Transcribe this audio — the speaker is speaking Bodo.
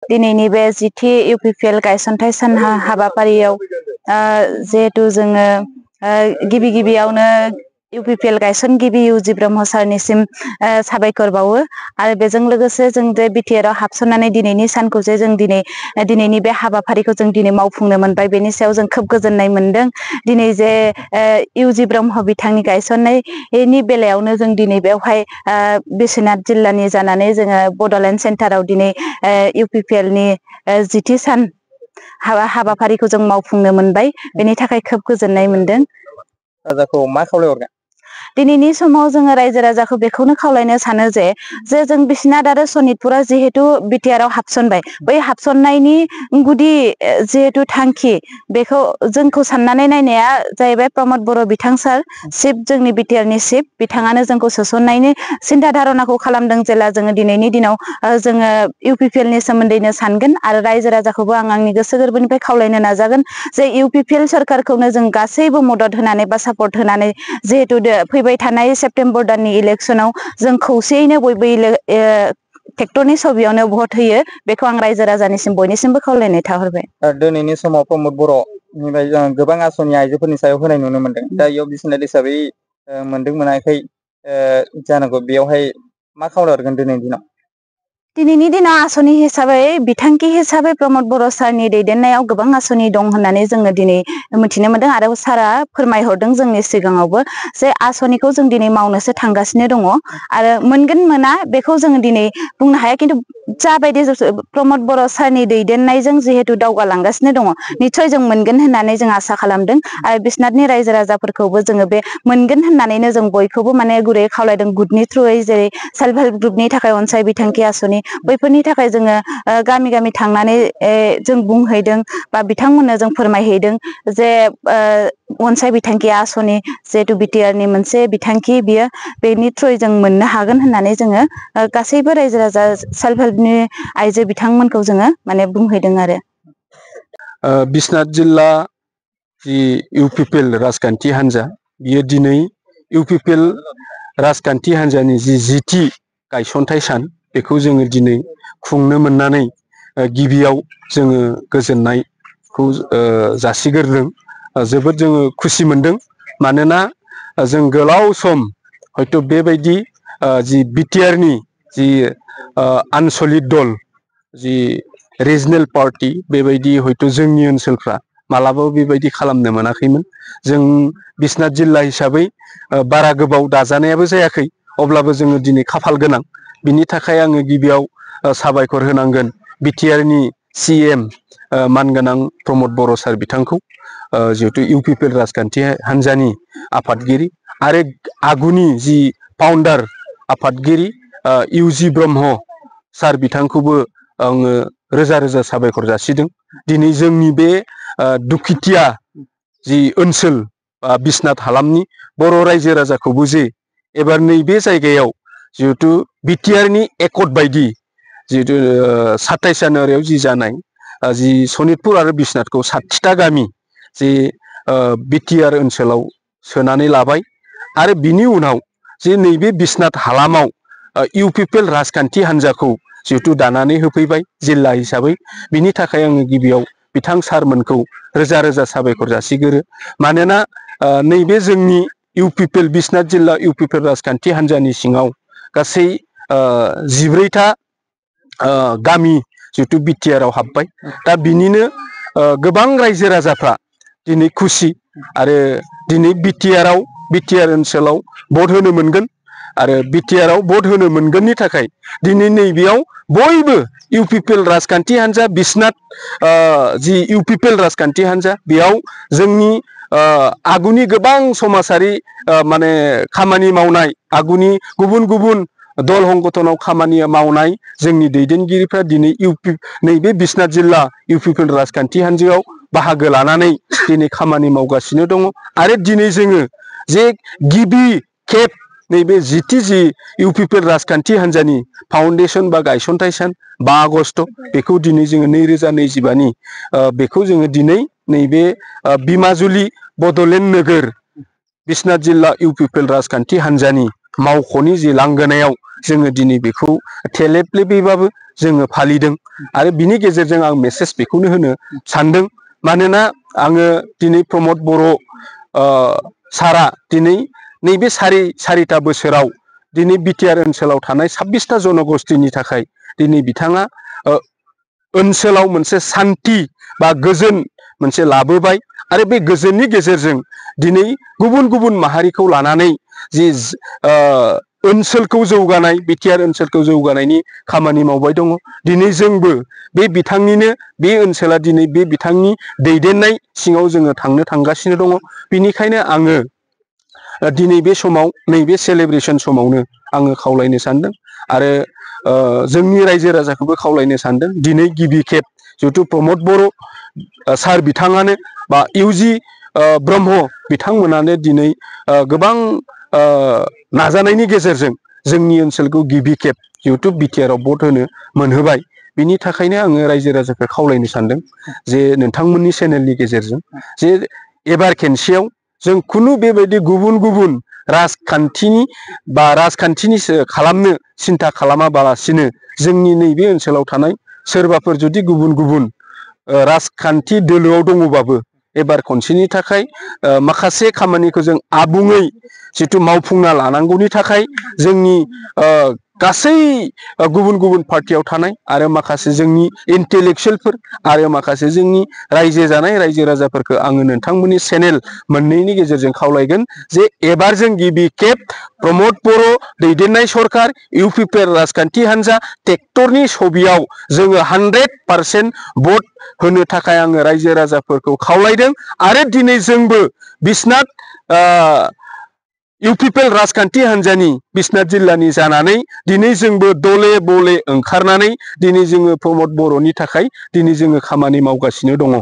दिनैनि बे जिथि इउपिपिएल गायसनथाइ सान हाबाफारियाव जिहेतु जोङो गिबि गिबियावनो इउपिपिएल गायसनगिरि इउजि ब्रह्म सारनिसिम साबायखर बावो आरो बेजों लोगोसे जों जे बिटिआरआव हाबसननानै दिनैनि सानखौ जे जों दिनैनि बे हाबाफारिखौ जों दिनै मावफुंनो मोनबाय बेनि सायाव जों खोब गोजोननाय मोनदों। दिनै जे इउजि ब्रह्म बिथांनि गायसननायनि बेलायावनो जों दिनै बेवहाय बिश्वनाथ जिल्लानि जानानै जोङो बड'लेण्ड सेन्टाराव दिनै इउपिपिएलनि जिथि सान हाबाफारिखौ जों मावफुंनो मोनबाय बेनि थाखाय खोब गोजोननाय मोनदों। राजाखौ मा खावलायहरगोन? दिनैनि समाव जोङो रायजो राजाखौ बेखौनो खावलायनो सानो जे जों बिश्वनाथ आरो सनितपुरा जिहेतु बिटिआरआव हाबसनबाय बै हाबसननायनि गुदि जिहेतु थांखि बेखौ जोंखौ साननानै नायनाया जाहैबाय प्रमद बर' बिथां सार चिफ जोंनि बिटिआरनि चिफ बिथाङानो जोंखौ सोसननायनि सिन्था धारनाखौ खालामदों जेला जोङो दिनैनि दिनाव जोङो इउपिपिएलनि सोमोन्दैनो सानगोन आरो रायजो राजाखौबो आं आंनि गोसो गोरबोनिफ्राय खावलायनो नाजागोन जे इउपिपिएल सरखारखौनो जों गासैबो मदद होनानै बा सापर्ट होनानै जिहेतु फैबाय थानाय सेप्तेम्बर दाननि इलेक्सनाव जों खौसेयैनो बयबो ट्रेक्टरनि सबियावनो भट होयो बेखौ आं रायजो राजानिसिम बयनिसिमबो खावलायनाय थाहरबाय। दिनैनि समाव प्रमद बर'निफ्राय जों गोबां आसनि आइजोफोरनि सायाव होनाय नुनो मोनदों दा इयाव बिश्वनाथ हिसाबै मोनदों मोनाखै जानांगौ बेयावहाय मा खावलायहरगोन दिनैनि दिनाव? दिनैनि दिनाव आसनि हिसाबै बिथांखि हिसाबै प्रमद बर' सारनि दैदेननायाव गोबां आसनि दं होननानै जोङो दिनै मिथिनो मोनदों आरो सारा फोरमायहरदों जोंनि सिगाङावबो जे आसनिखौ जों दिनै मावनोसो थांगासिनो दङ आरो मोनगोन मोना बेखौ जोङो दिनै बुंनो हाया खिन्थु जाबायदि प्रमद बर' सारनि दैदेननायजों जिहेतु दावगालांगासिनो दङ निसय जों मोनगोन होननानै जों आसा खालामदों आरो बिश्वनाथनि रायजो राजाफोरखौबो जोङो बे मोनगोन होननानैनो जों बयखौबो माने गुरै खावलायदों गुटनि थ्रुयै जेरै सेल्फ हेल्प ग्रुपनि थाखाय अनसाय बिथांखि आसनि बैफोरनि थाखाय जोङो गामि गामि थांनानै जों बुंहैदों बा बिथांमोननो जों फोरमायहैदों जे अनसाय बिथांखि आसनि जिहेतु बिटिआरनि मोनसे बिथांखि बियो बेनि थ्रुयै जों मोननो हागोन होननानै जोङो गासैबो रायजो राजा सेल्फ हेल्पनि आइजो बिथांमोनखौ जोङो माने बुंहैदों आरो बिश्वनाथ जिल्ला जि इउपिपिएल राजखान्थि हान्जा बियो दिनै इउपिपिएल राजखान्थि हान्जानि जिथि गायसनथाइ सान बेखौ जोङो दिनै खुंनो मोननानै गिबियाव जोङो गोजोननायखौ जासिग्रोदों जोबोद जोङो खुसि मोनदों मानोना जों गोलाव सम हयथ' बेबायदि जि बिटिआरनि जि आनसलिक दल जि रिजनेल पार्टि बेबायदि हयथ' जोंनि ओनसोलफ्रा मालाबाबो बेबायदि खालामनो मोनाखैमोन। जों बिश्वनाथ जिल्ला हिसाबै बारा गोबाव दाजानायाबो जायाखै अब्लाबो जोङो दिनै खाफाल गोनां बिनि थाखाय आङो गिबियाव साबायखर होनांगोन बिटिआरनि सिएम मानगोनां प्रमद बर' सार बिथांखौ जिहेतु इउपिपिएल राजखान्थि हान्जानि आफादगिरि आरो आगुनि जि फाउन्डार आफादगिरि इउजि ब्रह्म सार बिथांखौबो आङो रोजा रोजा साबायखर जासिदों। दिनै जोंनि बे दुखुथिया जि ओनसोल बिश्वनाथ हालामनि बर' रायजो राजाखौबो जे एबार नैबे जायगायाव जिहेथु बिटिआरनि एकर्ड बायदि जिहेतु 27 जानुवारियाव जि जानाय जि सनितपुर आरो बिश्वनाथखौ 60टा गामि जि बिटिआर ओनसोलाव सोनानै लाबाय आरो बिनि उनाव जे नैबे बिश्वनाथ हालामाव इउपिपिएल राजखान्थि हान्जाखौ जिहेतु दानानै होफैबाय जिल्ला हिसाबै बिनि थाखाय आङो गिबियाव बिथां सारमोनखौ रोजा रोजा साबायखर जासिगोरो मानोना नैबे जोंनि इउपिपिएल बिश्वनाथ जिल्ला इउपिपिएल राजखान्थि हान्जानि सिङाव गासै 14टा गामि जिहेतु बिटिआरआव हाबबाय दा बिनिनो गोबां रायजो राजाफ्रा दिनै खुसि आरो दिनै बिटिआर ओनसोलाव भट होनो मोनगोन आरो बिटिआरआव भट होनो मोनगोननि थाखाय दिनै नैबेयाव बयबो इउपिपिएल राजखान्थि हान्जा बिश्वनाथ जि इउपिपिएल राजखान्थि हान्जा बेयाव जोंनि आगुनि गोबां समाजारि माने खामानि मावनाय आगुनि गुबुन गुबुन दल संगठनाव खामानि मावनाय जोंनि दैदेनगिरिफ्रा दिनै नैबे बिश्वनाथ जिल्ला इउपिपिएल राजखान्थि हान्जायाव बाहागो लानानै दिनै खामानि मावगासिनो दङ आरो दिनै जोङो जे गिबि खेब नैबे जि इउपिपिएल राजखान्थि हान्जानि फाउन्डेसन बा गायसनथाइ सान 5 आगस्ट बेखौ दिनै जोङो 2025नि बेखौ जोङो दिनै नैबे बिमाजुलि बड'लेण्ड नोगोर बिश्वनाथ जिल्ला इउपिपिएल राजखान्थि हान्जानि मावख'नि जि लांगोनायाव जोङो दिनै बेखौ थेलेब लेबैबाबो जोङो फालिदों आरो बिनि गेजेरजों आं मेसेज बेखौनो होनो सानदों मानोना आङो दिनै प्रमद बर' सारा दिनै नैबे सारिता बोसोराव दिनै बिटिआर ओनसोलाव थानाय 26टा जनगोष्ठीनि थाखाय दिनै बिथाङा ओनसोलाव मोनसे सान्थि बा गोजोन मोनसे लाबोबाय आरो बे गोजोननि गेजेरजों दिनै गुबुन गुबुन माहारिखौ लानानै जि ओनसोलखौ जौगानाय बिटिआर ओनसोलखौ जौगानायनि खामानि मावबाय दङ। दिनै जोंबो बे बिथांनिनो बे ओनसोला दिनै बे बिथांनि दैदेननाय सिङाव जोङो थांगासिनो दङ। बिनिखायनो आङो दिनै बे समाव नैबे सेलेब्रेसन समावनो आङो खावलायनो सानदों आरो जोंनि रायजो राजाखौबो खावलायनो सानदों दिनै गिबि खेब जिहेथु प्रमद बर' सार बिथाङानो बा इउजि ब्रह्म बिथांमोनानो दिनै गोबां नाजानायनि गेजेरजों जोंनि ओनसोलखौ गिबि खेब जिहेथु बिटिआर आव भट होनो मोनहोबाय। बिनि थाखायनो आङो रायजो राजाखौ खावलायनो सानदों जे नोंथांमोननि चेनेलनि गेजेरजों जे एबार खेनसेयाव जों खुनु बेबायदि गुबुन गुबुन राजखान्थिनि खालामनो सिन्था खालामाबालासिनो जोंनि नैबे ओनसोलाव थानाय सोरबाफोर जुदि गुबुन गुबुन राजखान्थि दोलोआव दङबाबो एबार खनसेनि थाखाय माखासे खामानिखौ जों आबुङै जिथु मावफुंना लानांगौनि थाखाय जोंनि गासै गुबुन गुबुन पार्टियाव थानाय आरो माखासे जोंनि इन्टेलेक्सुयेलफोर आरो माखासे जोंनि रायजो जानाय रायजो राजाफोरखौ आङो नोंथांमोननि चेनेल मोननैनि गेजेरजों खावलायगोन जे एबार जों गिबि खेब प्रमद बर' दैदेननाय सरकार इउपिपिएल राजखान्थि हान्जा ट्रेक्टरनि छबियाव जोङो 100% भट होनो थाखाय आङो रायजो राजाफोरखौ खावलायदों आरो दिनै जोंबो बिश्वनाथ इउपिपिएल राजखान्थि हान्जानि बिश्वनाथ जिल्लानि जानानै दिनै जोंबो दले बले ओंखारनानै दिनै जोङो प्रमद बर'नि थाखाय दिनै जोङो खामानि मावगासिनो दङ।